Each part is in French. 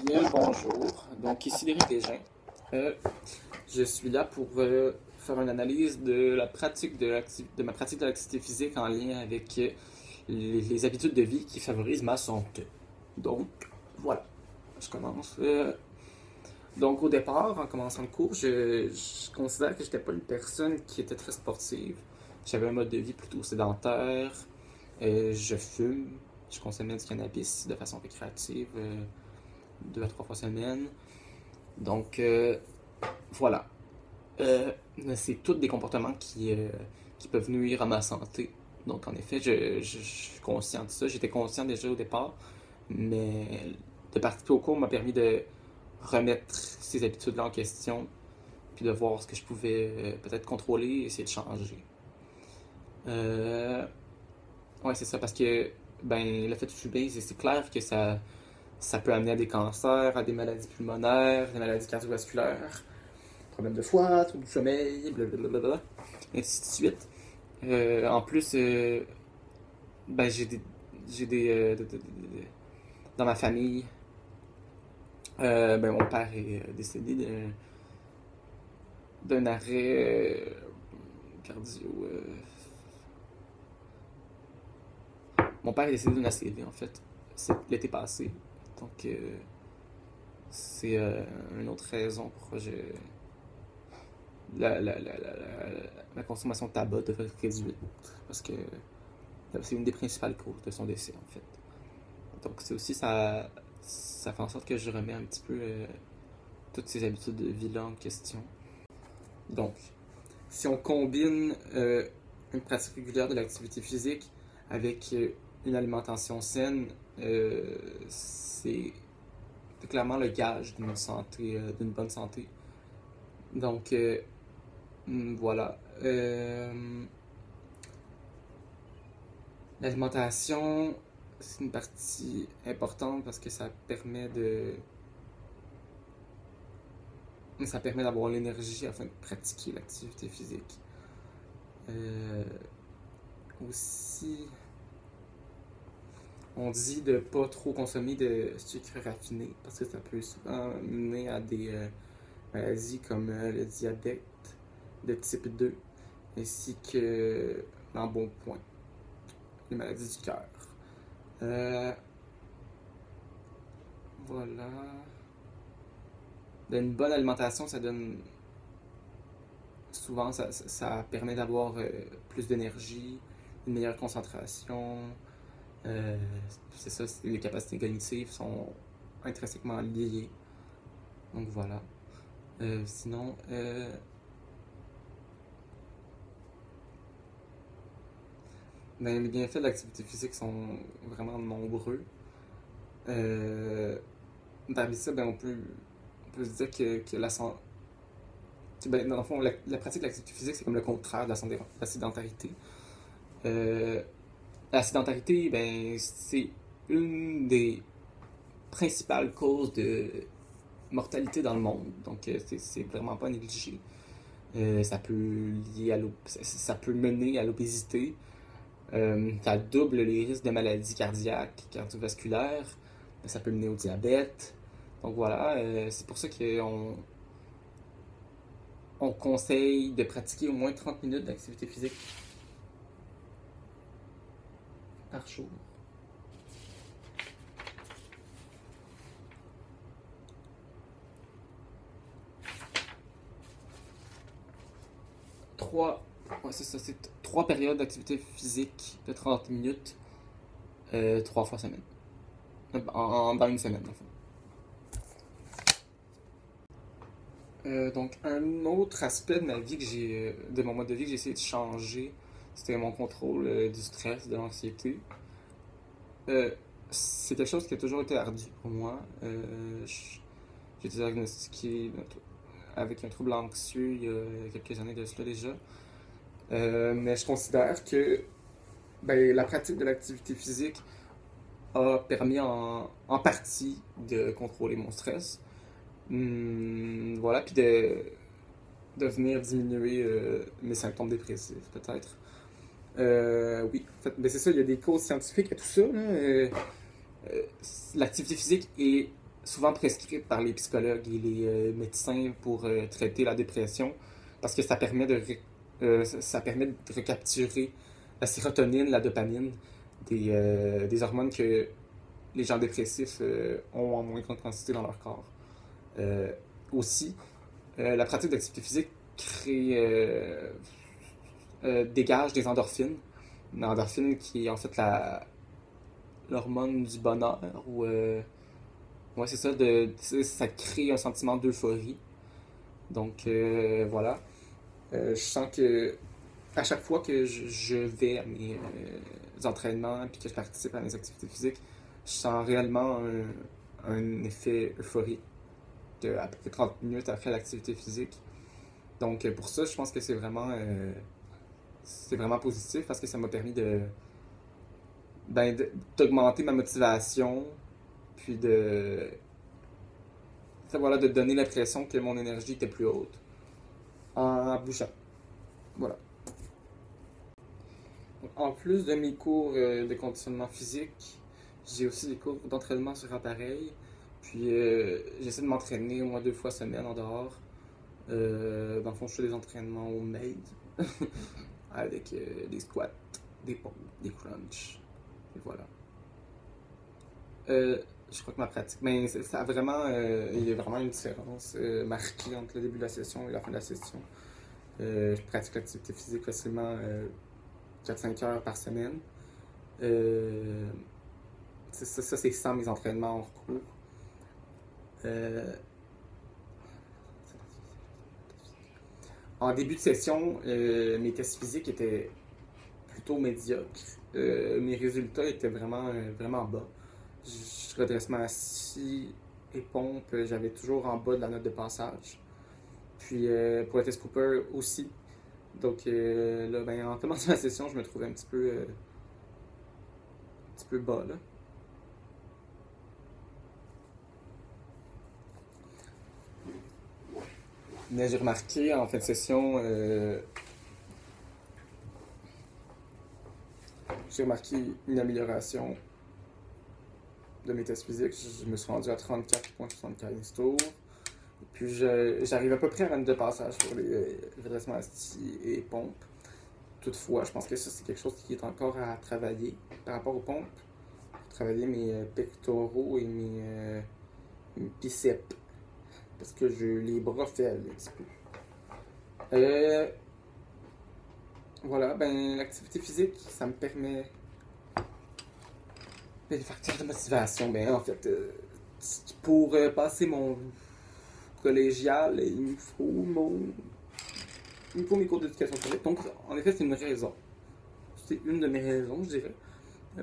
Bien le bonjour. Donc ici Derek Desjardins. Je suis là pour faire une analyse de la pratique de ma pratique de l'activité physique en lien avec les habitudes de vie qui favorisent ma santé. Donc voilà, je commence. Donc au départ, en commençant le cours, je considère que j'étais pas une personne qui était très sportive. J'avais un mode de vie plutôt sédentaire. Je fume. Je consommais du cannabis de façon récréative. 2 à 3 fois semaine. Donc, voilà. C'est tous des comportements qui peuvent nuire à ma santé. Donc, en effet, je suis conscient de ça. J'étais conscient déjà au départ, mais de participer au cours m'a permis de remettre ces habitudes-là en question, puis de voir ce que je pouvais peut-être contrôler et essayer de changer. Ouais, c'est ça, parce que ben, le fait de fumer, c'est clair que ça peut amener à des cancers, à des maladies pulmonaires, des maladies cardiovasculaires, problèmes de foie, troubles du sommeil, blablabla, et ainsi de suite. En plus, ben, j'ai des dans ma famille, ben, mon père est décédé d'un arrêt cardio. Mon père est décédé d'une ACV, en fait, c'est l'été passé. Donc, c'est une autre raison pour que la consommation de tabac devrait être réduite. Parce que c'est une des principales causes de son décès, en fait. Donc, c'est aussi ça fait en sorte que je remets un petit peu toutes ces habitudes de vie-là en question. Donc, si on combine une pratique régulière de l'activité physique avec une alimentation saine, c'est clairement le gage d'une santé, d'une bonne santé. Donc, voilà. L'alimentation, c'est une partie importante parce que ça permet d'avoir l'énergie afin de pratiquer l'activité physique. Aussi, on dit de pas trop consommer de sucre raffiné parce que ça peut souvent mener à des maladies comme le diabète de type 2 ainsi que l'embonpoint, les maladies du cœur. Voilà. Une bonne alimentation, ça donne souvent, ça permet d'avoir plus d'énergie, une meilleure concentration. C'est ça, les capacités cognitives sont intrinsèquement liées. Donc voilà. Sinon, ben, les bienfaits de l'activité physique sont vraiment nombreux. Parmi ça, ben, on peut se dire que ben, dans le fond, la pratique de l'activité physique, c'est comme le contraire de la sédentarité. La sédentarité, ben, c'est une des principales causes de mortalité dans le monde. Donc, c'est vraiment pas négligé. Ça peut ça peut mener à l'obésité. Ça double les risques de maladies cardiaques, cardiovasculaires. Ça peut mener au diabète. Donc voilà, c'est pour ça qu'on conseille de pratiquer au moins 30 minutes d'activité physique par jour. Ouais, c'est 3 périodes d'activité physique de 30 minutes, 3 fois semaine. Dans une semaine, en fait. Donc, un autre aspect de de mon mode de vie que j'ai essayé de changer, c'était mon contrôle du stress, de l'anxiété. C'est quelque chose qui a toujours été ardu pour moi. J'ai été diagnostiqué avec un trouble anxieux il y a quelques années de cela déjà. Mais je considère que ben, la pratique de l'activité physique a permis en partie de contrôler mon stress. Voilà, puis de venir diminuer mes symptômes dépressifs, peut-être. Oui, en fait, ben c'est ça, il y a des causes scientifiques à tout ça. L'activité physique est souvent prescrites par les psychologues et les médecins pour traiter la dépression, parce que ça permet de recapturer la sérotonine, la dopamine, des hormones que les gens dépressifs ont en moins grande quantité dans leur corps. Euh, Aussi, la pratique d'activité physique dégage des endorphines. L'endorphine qui est en fait l'hormone du bonheur, ou ouais, c'est ça, ça crée un sentiment d'euphorie. Donc voilà. Je sens que à chaque fois que je vais à mes entraînements puis que je participe à mes activités physiques, je sens réellement un effet euphorique à peu près 30 minutes après l'activité physique. Donc pour ça, je pense que c'est vraiment positif parce que ça m'a permis d'augmenter ma motivation, puis voilà, de donner l'impression que mon énergie était plus haute en bougeant. Voilà. En plus de mes cours de conditionnement physique, j'ai aussi des cours d'entraînement sur appareil. Puis j'essaie de m'entraîner au moins 2 fois semaine en dehors. Dans le fond, je fais des entraînements homemade avec des squats, des pompes, des crunchs. Et voilà. Je crois que ma pratique, mais ça a vraiment, il y a vraiment une différence marquée entre le début de la session et la fin de la session. Je pratique l'activité physique facilement 4-5 heures par semaine. Euh, ça, c'est sans mes entraînements hors cours. Euh, En début de session, mes tests physiques étaient plutôt médiocres. Mes résultats étaient vraiment bas. Redressement assis et pompe, j'avais toujours en bas de la note de passage. Puis pour le test Cooper aussi. Donc là, en commençant la session, je me trouvais un petit peu bas là. Mais j'ai remarqué en fin de session, j'ai remarqué une amélioration de mes tests physiques. Je me suis rendu à 34,75 tours. Puis j'arrive à peu près à 22 passages pour les redressements assis et pompes. Toutefois, je pense que ça, c'est quelque chose qui est encore à travailler par rapport aux pompes. Travailler mes pectoraux et mes biceps. Parce que les bras faibles un petit peu. Voilà, l'activité physique, ça me permet des facteurs de motivation. En fait, pour passer mon collégial, il me faut mes cours d'éducation physique. Donc, en effet, c'est une raison. C'est une de mes raisons, je dirais.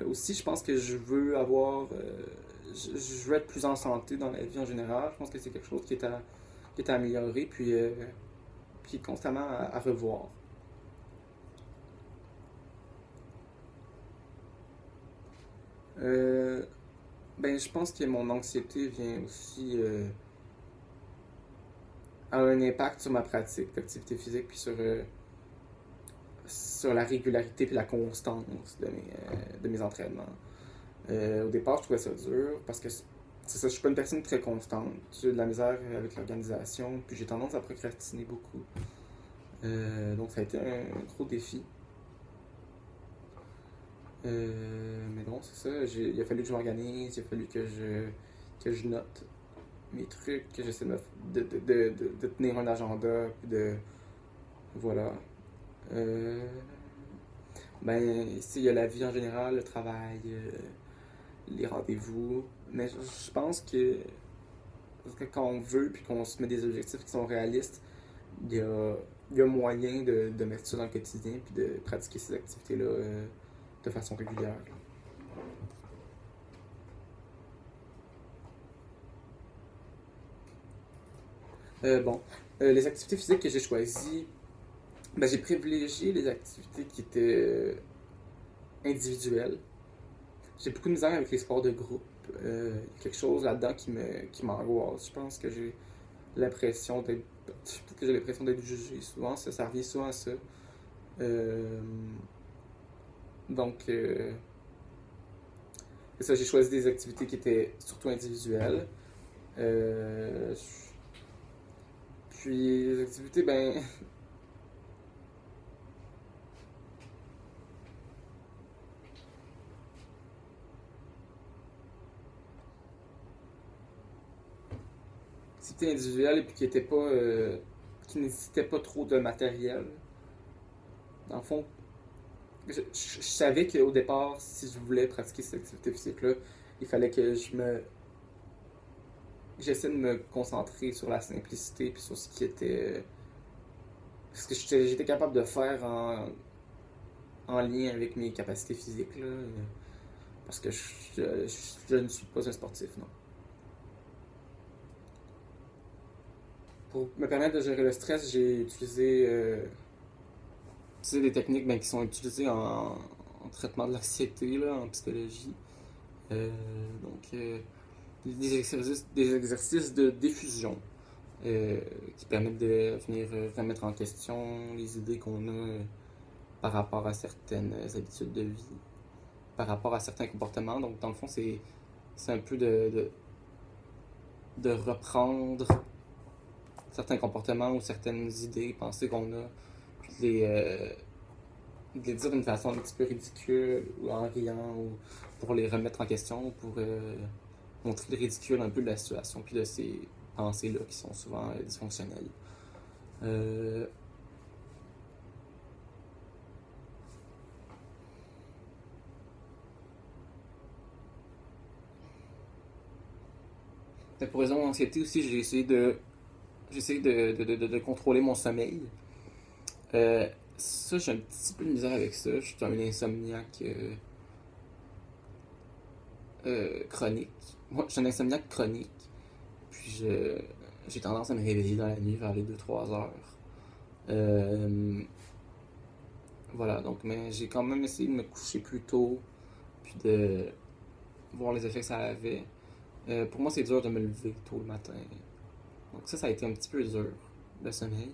Aussi, je pense que je veux je veux être plus en santé dans la vie en général. Je pense que c'est quelque chose qui est à améliorer, puis constamment à revoir. Euh, je pense que mon anxiété vient aussi a un impact sur ma pratique d'activité physique, puis sur la régularité et la constance de mes entraînements. Au départ, je trouvais ça dur parce que c'est ça, je suis pas une personne très constante. J'ai de la misère avec l'organisation, puis j'ai tendance à procrastiner beaucoup. Donc ça a été un gros défi. Mais bon, c'est ça. Il a fallu que je m'organise, il a fallu que je note mes trucs, que j'essaie de tenir un agenda, puis voilà. Euh, Ici, il y a la vie en général, le travail, les rendez-vous. Mais je pense que quand on veut, puis qu'on se met des objectifs qui sont réalistes, il y a moyen de mettre ça dans le quotidien, puis de pratiquer ces activités-là de façon régulière. Bon, les activités physiques que j'ai choisies, j'ai privilégié les activités qui étaient individuelles. J'ai beaucoup de misère avec les sports de groupe. Il y a quelque chose là-dedans qui m'angoisse. Je pense que j'ai l'impression d'être. Peut-être que j'ai l'impression d'être jugé souvent. Ça revient souvent à ça. Euh, donc, c'est ça, j'ai choisi des activités qui étaient surtout individuelles. Euh, Puis les activités, ben, activités individuelles et puis qui nécessitaient pas trop de matériel. Dans le fond, je savais qu'au départ, si je voulais pratiquer cette activité physique-là, il fallait que j'essaie de me concentrer sur la simplicité puis sur ce qui était ce que j'étais capable de faire en lien avec mes capacités physiques là, parce que je ne suis pas un sportif, non. Pour me permettre de gérer le stress, j'ai utilisé des techniques ben, qui sont utilisées en traitement de l'anxiété, là, en psychologie. Euh, donc, des exercices de diffusion euh, qui permettent de venir remettre en question les idées qu'on a par rapport à certaines habitudes de vie, par rapport à certains comportements. Donc, dans le fond, c'est un peu de reprendre certains comportements ou certaines idées, pensées qu'on a, puis de les dire d'une façon un petit peu ridicule ou en riant ou pour les remettre en question, ou pour montrer le ridicule un peu de la situation puis de ces pensées-là qui sont souvent dysfonctionnelles. Euh, pour raison d'anxiété aussi, j'ai essayé de contrôler mon sommeil. Euh, Ça, j'ai un petit peu de misère avec ça. Je suis un insomniaque chronique. Moi, je suis un insomniaque chronique. Puis j'ai tendance à me réveiller dans la nuit vers les 2-3 heures. Euh, voilà, donc, mais j'ai quand même essayé de me coucher plus tôt, puis de voir les effets que ça avait. Pour moi, c'est dur de me lever tôt le matin. Donc ça a été un petit peu dur, le sommeil.